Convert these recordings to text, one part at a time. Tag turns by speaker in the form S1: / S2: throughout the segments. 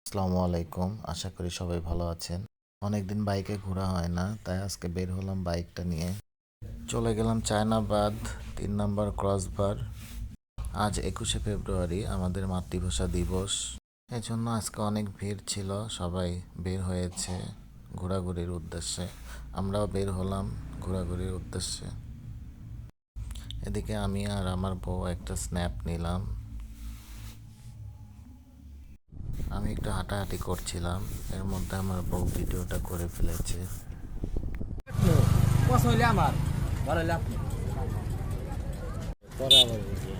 S1: আসসালামু আলাইকুম, আশা করি সবাই ভালো আছেন। অনেকদিন বাইকে ঘোরা হয় না, তাই আজকে বের হলাম বাইকটা নিয়ে। চলে গেলাম চায়নাবাদ 3 নম্বর ক্রসবার। আজ 21শে ফেব্রুয়ারি, আমাদের মাতৃভাষা দিবস। এজন্য আজকে অনেক ভিড় ছিল, সবাই বের হয়েছে ঘোরাঘুরির উদ্দেশ্যে। আমরাও বের হলাম ঘোরাঘুরির উদ্দেশ্যে। এদিকে আমি আর আমার বউ একটা স্ন্যাপ নিলাম। আমি একটু হাঁটাহাঁটি করছিলাম, এর মধ্যে আমার বউ ভিডিওটা করে ফেলেছে।
S2: পছন্দ হইলে আমার ভালো হইলে আপনি পরে আবার বুঝবো।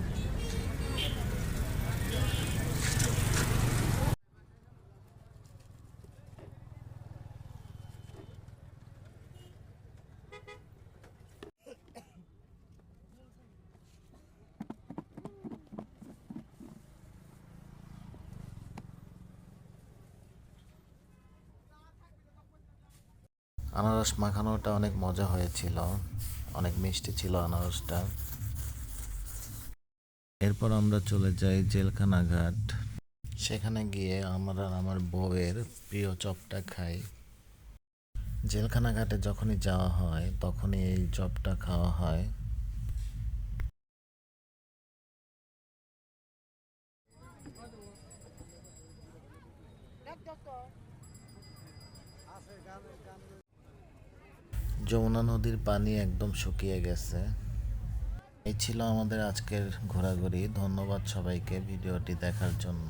S1: আনারস মাখানোটা অনেক মজা হয়েছিল, অনেক মিষ্টি ছিল আনারসটা। এরপর আমরা চলে যাই জেলখানা ঘাট। সেখানে গিয়ে আমরা আমার বউয়ের প্রিয় চপটা খাই। জেলখানা ঘাটে যখনই যাওয়া হয় তখনই এই চপটা খাওয়া হয়। যমুনা নদীর পানি একদম শুকিয়ে গেছে। এই ছিল আমাদের আজকের ঘোরাঘুরি। ধন্যবাদ সবাইকে ভিডিওটি দেখার জন্য।